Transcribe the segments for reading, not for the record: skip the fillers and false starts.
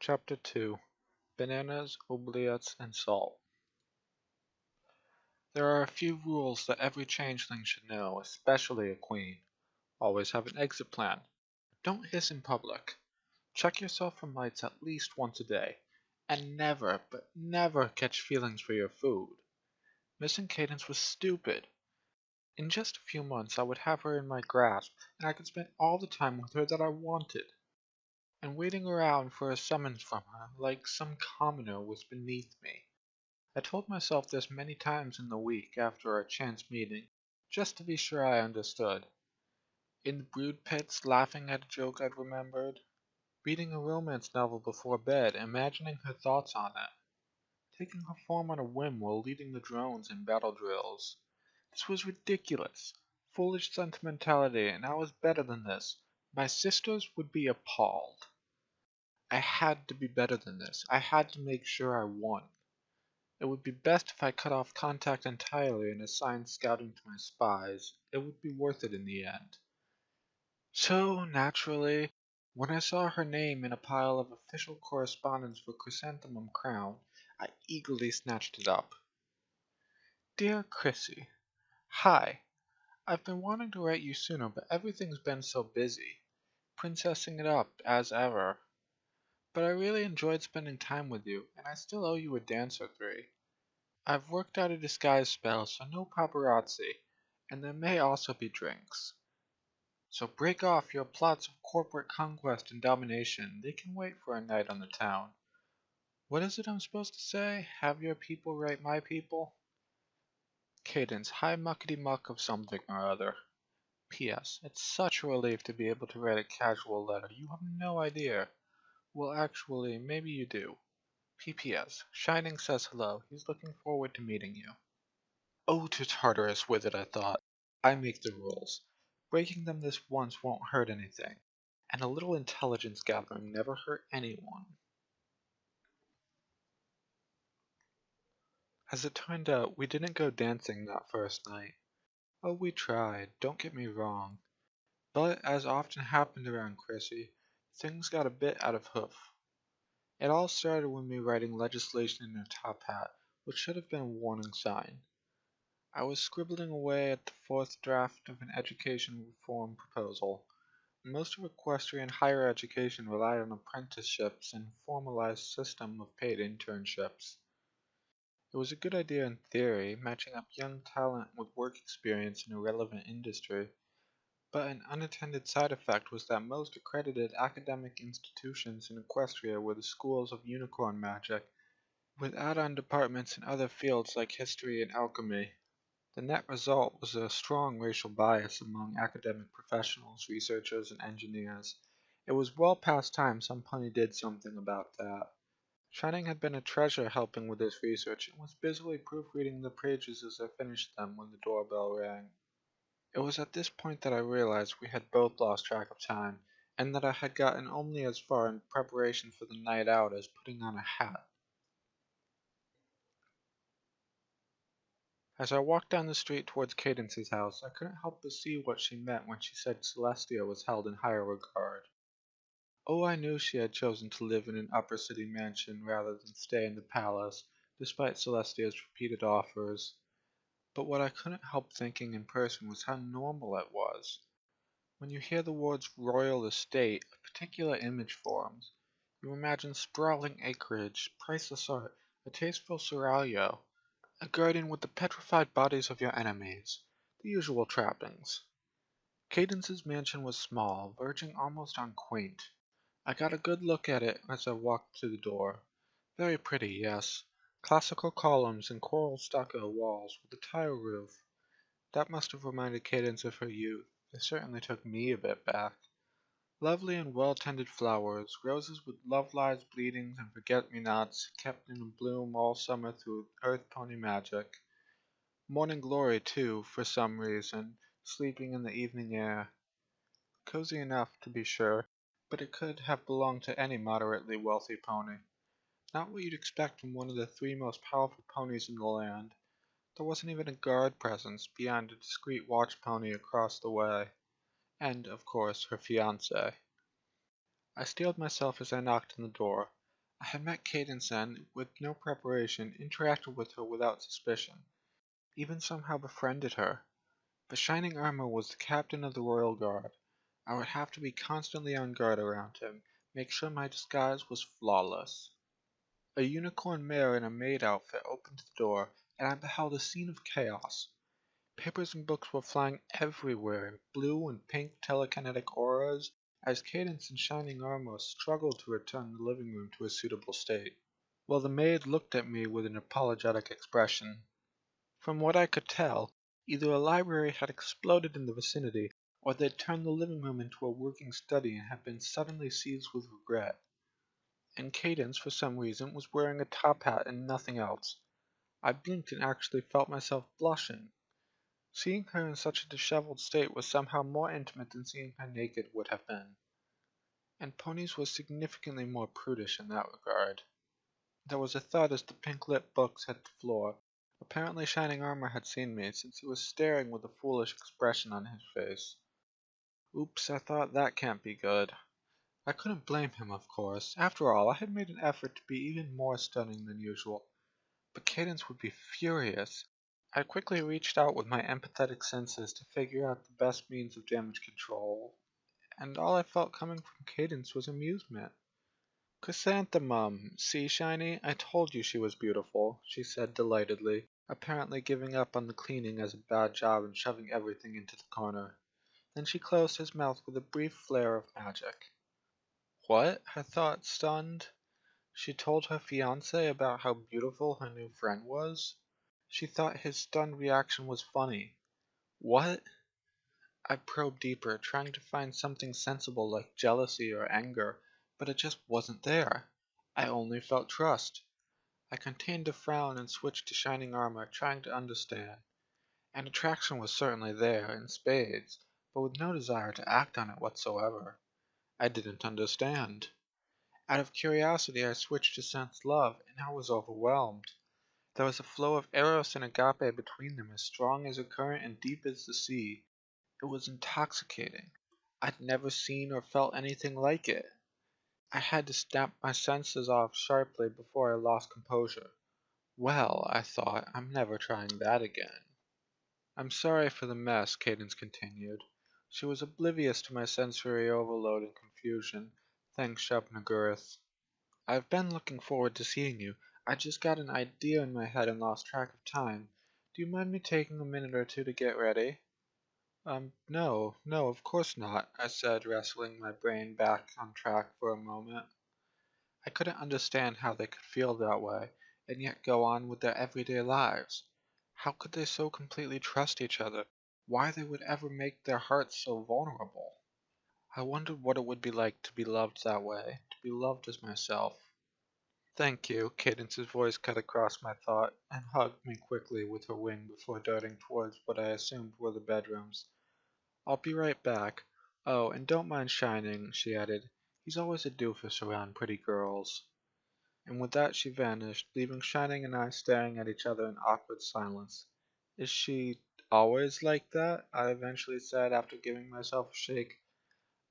Chapter 2 Bananas, Oubliettes, and Salt. There are a few rules that every changeling should know, especially a queen. Always have an exit plan. Don't hiss in public. Check yourself for mites at least once a day. And never, but never catch feelings for your food. Missing Cadence was stupid. In just a few months I would have her in my grasp, and I could spend all the time with her that I wanted. And waiting around for a summons from her, like some commoner, was beneath me. I told myself this many times in the week after our chance meeting, just to be sure I understood. In the brood pits, laughing at a joke I'd remembered. Reading a romance novel before bed, imagining her thoughts on it. Taking her form on a whim while leading the drones in battle drills. This was ridiculous. Foolish sentimentality, and I was better than this. My sisters would be appalled. I had to be better than this. I had to make sure I won. It would be best if I cut off contact entirely and assigned scouting to my spies. It would be worth it in the end. So, naturally, when I saw her name in a pile of official correspondence for Chrysanthemum Crown, I eagerly snatched it up. Dear Chrissy, Hi. I've been wanting to write you sooner, but everything's been so busy. Princessing it up, as ever. But I really enjoyed spending time with you, and I still owe you a dance or three. I've worked out a disguise spell, so no paparazzi, and there may also be drinks. So break off your plots of corporate conquest and domination. They can wait for a night on the town. What is it I'm supposed to say? Have your people write my people? Cadence, high muckety muck of something or other. P.S. It's such a relief to be able to write a casual letter. You have no idea. Well, actually, maybe you do. P.P.S. Shining says hello. He's looking forward to meeting you. Oh, to Tartarus with it, I thought. I make the rules. Breaking them this once won't hurt anything. And a little intelligence gathering never hurt anyone. As it turned out, we didn't go dancing that first night. Oh, we tried, don't get me wrong. But, as often happened around Chrissy, things got a bit out of hoof. It all started with me writing legislation in her top hat, which should have been a warning sign. I was scribbling away at the fourth draft of an education reform proposal. Most of equestrian higher education relied on apprenticeships and a formalized system of paid internships. It was a good idea in theory, matching up young talent with work experience in a relevant industry, but an unintended side effect was that most accredited academic institutions in Equestria were the schools of unicorn magic, with add-on departments in other fields like history and alchemy. The net result was a strong racial bias among academic professionals, researchers, and engineers. It was well past time some pony did something about that. Shining had been a treasure helping with this research and was busily proofreading the pages as I finished them when the doorbell rang. It was at this point that I realized we had both lost track of time, and that I had gotten only as far in preparation for the night out as putting on a hat. As I walked down the street towards Cadence's house, I couldn't help but see what she meant when she said Celestia was held in higher regard. Oh, I knew she had chosen to live in an upper city mansion rather than stay in the palace, despite Celestia's repeated offers. But what I couldn't help thinking in person was how normal it was. When you hear the words royal estate, a particular image forms. You imagine sprawling acreage, priceless art, a tasteful seraglio, a garden with the petrified bodies of your enemies, the usual trappings. Cadence's mansion was small, verging almost on quaint. I got a good look at it as I walked to the door. Very pretty, yes. Classical columns and coral stucco walls with a tile roof. That must have reminded Cadence of her youth. It certainly took me a bit back. Lovely and well-tended flowers, roses with love lies, bleedings, and forget-me-nots, kept in bloom all summer through earth pony magic. Morning glory, too, for some reason, sleeping in the evening air. Cozy enough, to be sure, but it could have belonged to any moderately wealthy pony. Not what you'd expect from one of the three most powerful ponies in the land. There wasn't even a guard presence beyond a discreet watch pony across the way. And, of course, her fiancé. I steeled myself as I knocked on the door. I had met Cadence and, with no preparation, interacted with her without suspicion, even somehow befriended her. But Shining Armor was the captain of the Royal Guard. I would have to be constantly on guard around him, make sure my disguise was flawless. A unicorn mare in a maid outfit opened the door, and I beheld a scene of chaos. Papers and books were flying everywhere in blue and pink telekinetic auras as Cadence in Shining Armor struggled to return the living room to a suitable state. While the maid looked at me with an apologetic expression. From what I could tell, either a library had exploded in the vicinity, or they'd turned the living room into a working study and had been suddenly seized with regret. And Cadence, for some reason, was wearing a top hat and nothing else. I blinked and actually felt myself blushing. Seeing her in such a disheveled state was somehow more intimate than seeing her naked would have been. And Ponies was significantly more prudish in that regard. There was a thud as the pink-lit books hit the floor. Apparently Shining Armor had seen me, since he was staring with a foolish expression on his face. Oops, I thought that can't be good. I couldn't blame him, of course. After all, I had made an effort to be even more stunning than usual. But Cadence would be furious. I quickly reached out with my empathetic senses to figure out the best means of damage control, and all I felt coming from Cadence was amusement. Chrysanthemum, see, Shiny, I told you she was beautiful, she said delightedly, apparently giving up on the cleaning as a bad job and shoving everything into the corner. Then she closed his mouth with a brief flare of magic. What? I thought, stunned. She told her fiancé about how beautiful her new friend was? She thought his stunned reaction was funny. What? I probed deeper, trying to find something sensible like jealousy or anger, but it just wasn't there. I only felt trust. I contained a frown and switched to Shining Armor, trying to understand. And attraction was certainly there, in spades, but with no desire to act on it whatsoever. I didn't understand. Out of curiosity, I switched to sense love, and I was overwhelmed. There was a flow of eros and agape between them as strong as a current and deep as the sea. It was intoxicating. I'd never seen or felt anything like it. I had to snap my senses off sharply before I lost composure. Well, I thought, I'm never trying that again. I'm sorry for the mess, Cadence continued. She was oblivious to my sensory overload and confusion, thanks Shub-Nagurth. I've been looking forward to seeing you. I just got an idea in my head and lost track of time. Do you mind me taking a minute or two to get ready? No, of course not, I said, wrestling my brain back on track for a moment. I couldn't understand how they could feel that way, and yet go on with their everyday lives. How could they so completely trust each other? Why they would ever make their hearts so vulnerable? I wondered what it would be like to be loved that way, to be loved as myself. Thank you, Cadence's voice cut across my thought, and hugged me quickly with her wing before darting towards what I assumed were the bedrooms. I'll be right back. Oh, and don't mind Shining, she added. He's always a doofus around pretty girls. And with that she vanished, leaving Shining and I staring at each other in awkward silence. Is she always like that? I eventually said after giving myself a shake.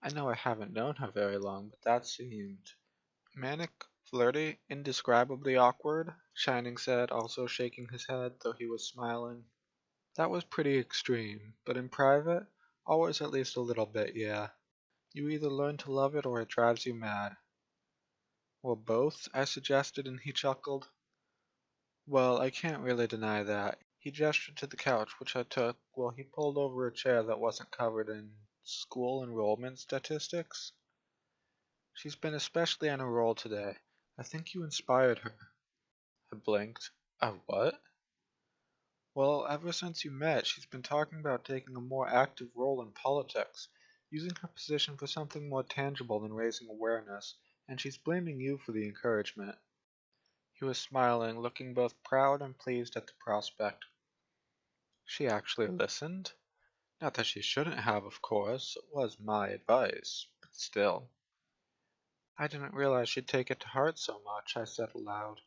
I know I haven't known her very long, but that seemed manic, flirty, indescribably awkward, Shining said, also shaking his head, though he was smiling. That was pretty extreme, but in private, always at least a little bit, yeah. You either learn to love it or it drives you mad. Well, both, I suggested, and he chuckled. Well, I can't really deny that. He gestured to the couch, which I took, while he pulled over a chair that wasn't covered in school enrollment statistics. She's been especially on a roll today. I think you inspired her. I blinked. A what? Well, ever since you met, she's been talking about taking a more active role in politics, using her position for something more tangible than raising awareness, and she's blaming you for the encouragement. He was smiling, looking both proud and pleased at the prospect. She actually listened? Not that she shouldn't have, of course. It was my advice, but still. I didn't realize she'd take it to heart so much, I said aloud.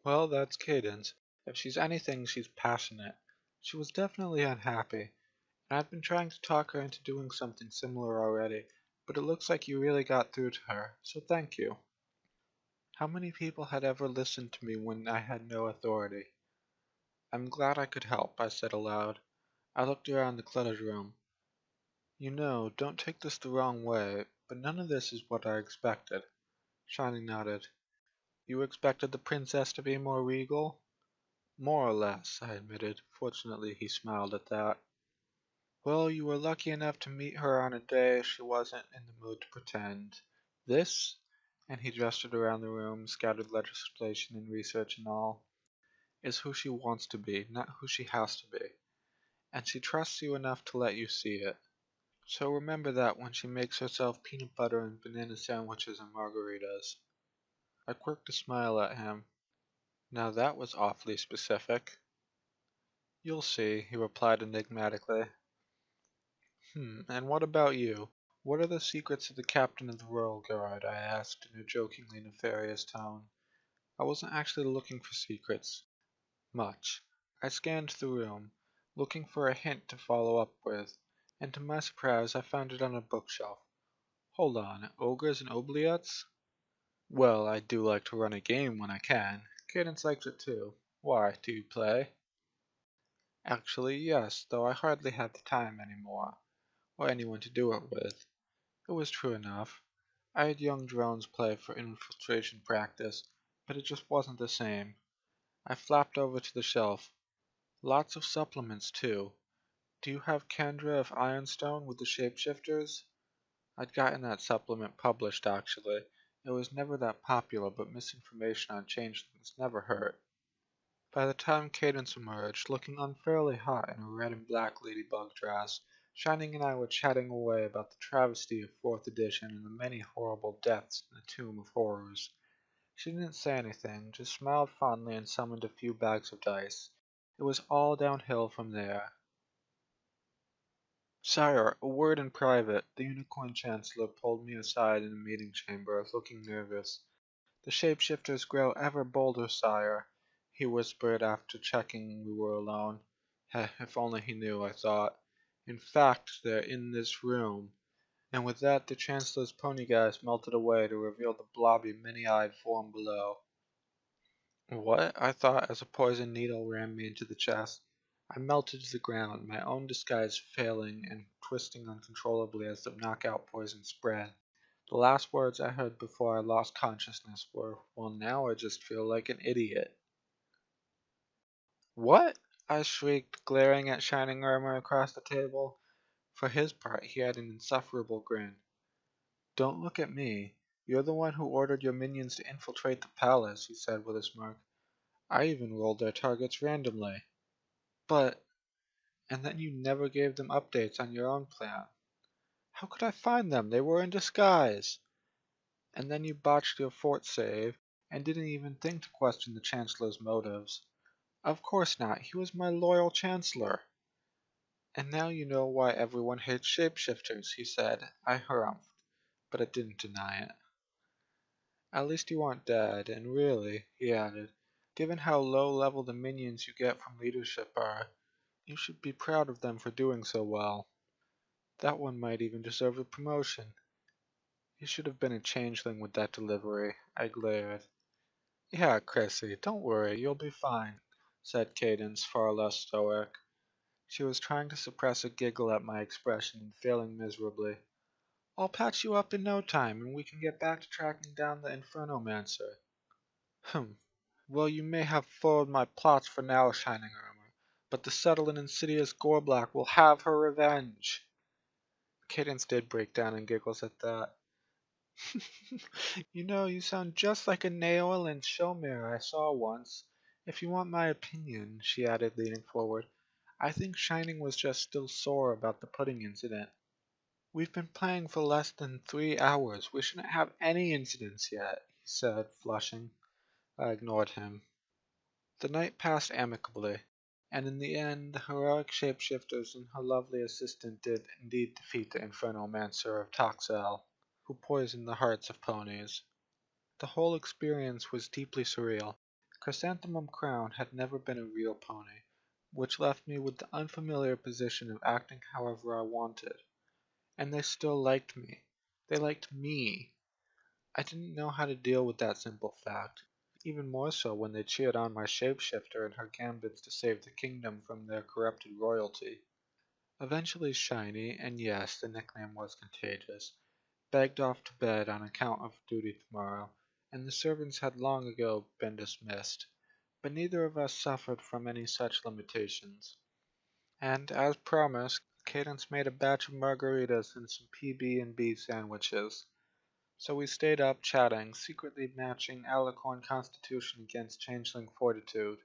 Well, that's Cadence. If she's anything, she's passionate. She was definitely unhappy, and I've been trying to talk her into doing something similar already, but it looks like you really got through to her, so thank you. How many people had ever listened to me when I had no authority? I'm glad I could help, I said aloud. I looked around the cluttered room. You know, don't take this the wrong way, but none of this is what I expected. Shining nodded. You expected the princess to be more regal? More or less, I admitted. Fortunately, he smiled at that. Well, you were lucky enough to meet her on a day she wasn't in the mood to pretend. This, and he gestured around the room, scattered legislation and research and all, is who she wants to be, not who she has to be. And she trusts you enough to let you see it. So remember that when she makes herself peanut butter and banana sandwiches and margaritas. I quirked a smile at him. Now that was awfully specific. You'll see, he replied enigmatically. And what about you? What are the secrets of the captain of the Royal Guard? I asked in a jokingly nefarious tone. I wasn't actually looking for secrets. Much. I scanned the room, looking for a hint to follow up with, and to my surprise I found it on a bookshelf. Hold on, ogres and oubliettes? Well, I do like to run a game when I can. Cadence likes it too. Why, do you play? Actually, yes, though I hardly have the time anymore, or anyone to do it with. It was true enough. I had young drones play for infiltration practice, but it just wasn't the same. I flapped over to the shelf. Lots of supplements, too. Do you have Kendra of Ironstone with the shapeshifters? I'd gotten that supplement published, actually. It was never that popular, but misinformation on changelings never hurt. By the time Cadence emerged, looking unfairly hot in a red and black ladybug dress, Shining and I were chatting away about the travesty of 4th edition and the many horrible deaths in the Tomb of Horrors. She didn't say anything, just smiled fondly and summoned a few bags of dice. It was all downhill from there. Sire, a word in private. The Unicorn Chancellor pulled me aside in a meeting chamber, looking nervous. The shapeshifters grow ever bolder, sire, he whispered after checking we were alone. If only he knew, I thought. In fact, they're in this room. And with that, the Chancellor's pony gas melted away to reveal the blobby, many-eyed form below. What? I thought as a poison needle rammed me into the chest. I melted to the ground, my own disguise failing and twisting uncontrollably as the knockout poison spread. The last words I heard before I lost consciousness were, well, now I just feel like an idiot. What? I shrieked, glaring at Shining Armor across the table. For his part, he had an insufferable grin. Don't look at me. You're the one who ordered your minions to infiltrate the palace, he said with a smirk. I even rolled their targets randomly. But... And then you never gave them updates on your own plan. How could I find them? They were in disguise. And then you botched your fort save, and didn't even think to question the Chancellor's motives. Of course not, he was my loyal Chancellor. And now you know why everyone hates shapeshifters, he said. I harumphed, but I didn't deny it. At least you aren't dead, and really, he added, given how low level the minions you get from leadership are, you should be proud of them for doing so well. That one might even deserve a promotion. You should have been a changeling with that delivery, I glared. Yeah, Chrissy, don't worry, you'll be fine, said Cadence, far less stoic. She was trying to suppress a giggle at my expression and failing miserably. I'll patch you up in no time, and we can get back to tracking down the Infernomancer. Well, you may have foiled my plots for now, Shining Armor, but the subtle and insidious Gorblack will have her revenge. Cadence did break down in giggles at that. You know, you sound just like a Neoil showmare I saw once. If you want my opinion, she added, leaning forward, I think Shining was just still sore about the pudding incident. We've been playing for less than 3 hours. We shouldn't have any incidents yet, he said, flushing. I ignored him. The night passed amicably, and in the end the heroic shapeshifters and her lovely assistant did indeed defeat the infernal mancer of Toxel, who poisoned the hearts of ponies. The whole experience was deeply surreal. Chrysanthemum Crown had never been a real pony, which left me with the unfamiliar position of acting however I wanted. And they still liked me. They liked me. I didn't know how to deal with that simple fact, even more so when they cheered on my shapeshifter in her gambits to save the kingdom from their corrupted royalty. Eventually Shiny, and yes, the nickname was contagious, begged off to bed on account of duty tomorrow, and the servants had long ago been dismissed, but neither of us suffered from any such limitations. And, as promised, Cadence made a batch of margaritas and some PB&B sandwiches. So we stayed up chatting, secretly matching Alicorn constitution against changeling fortitude.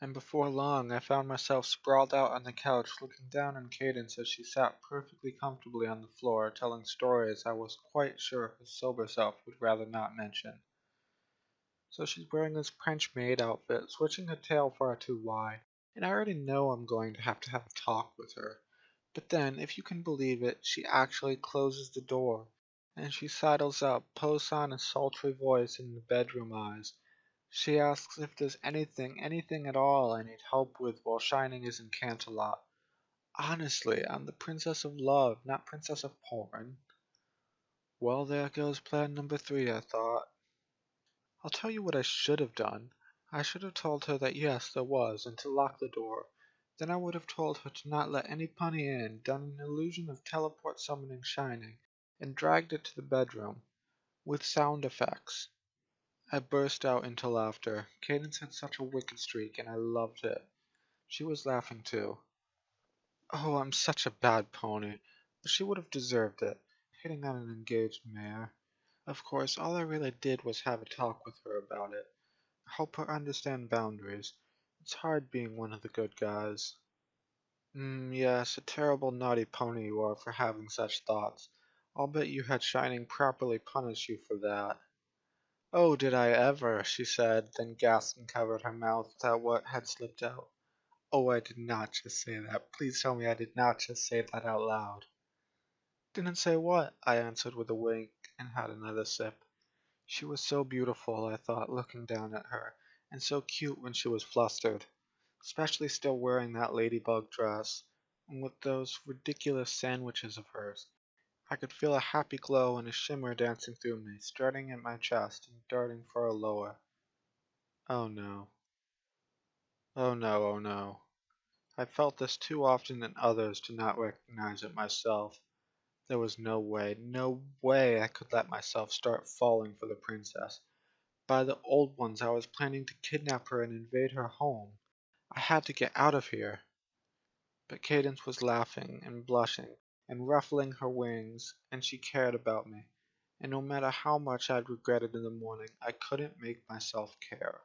And before long I found myself sprawled out on the couch looking down on Cadence as she sat perfectly comfortably on the floor telling stories I was quite sure her sober self would rather not mention. So she's wearing this French maid outfit, switching her tail far too wide, and I already know I'm going to have a talk with her. But then, if you can believe it, she actually closes the door, and she sidles up, posts on a sultry voice in the bedroom eyes. She asks if there's anything at all I need help with while shining is in Canterlot. Honestly, I'm the Princess of Love, not Princess of Porn. Well, there goes plan number 3, I thought. I'll tell you what I should have done. I should have told her that yes, there was, and to lock the door. Then I would have told her to not let any punny in, done an illusion of teleport summoning Shining, and dragged it to the bedroom, with sound effects. I burst out into laughter. Cadence had such a wicked streak, and I loved it. She was laughing too. Oh, I'm such a bad pony. But she would have deserved it, hitting on an engaged mare. Of course, all I really did was have a talk with her about it. Help her understand boundaries. It's hard being one of the good guys. Yes, a terrible naughty pony you are for having such thoughts. I'll bet you had Shining properly punish you for that. Oh, did I ever, she said, then gasped and covered her mouth at what had slipped out. Oh, I did not just say that. Please tell me I did not just say that out loud. Didn't say what? I answered with a wink and had another sip. She was so beautiful, I thought, looking down at her, and so cute when she was flustered, especially still wearing that ladybug dress, and with those ridiculous sandwiches of hers. I could feel a happy glow and a shimmer dancing through me, strutting at my chest and darting far lower. Oh no. Oh no, oh no. I felt this too often in others to not recognize it myself. There was no way I could let myself start falling for the princess. By the old ones, I was planning to kidnap her and invade her home. I had to get out of here. But Cadence was laughing and blushing and ruffling her wings, and she cared about me. And no matter how much I'd regret it in the morning, I couldn't make myself care.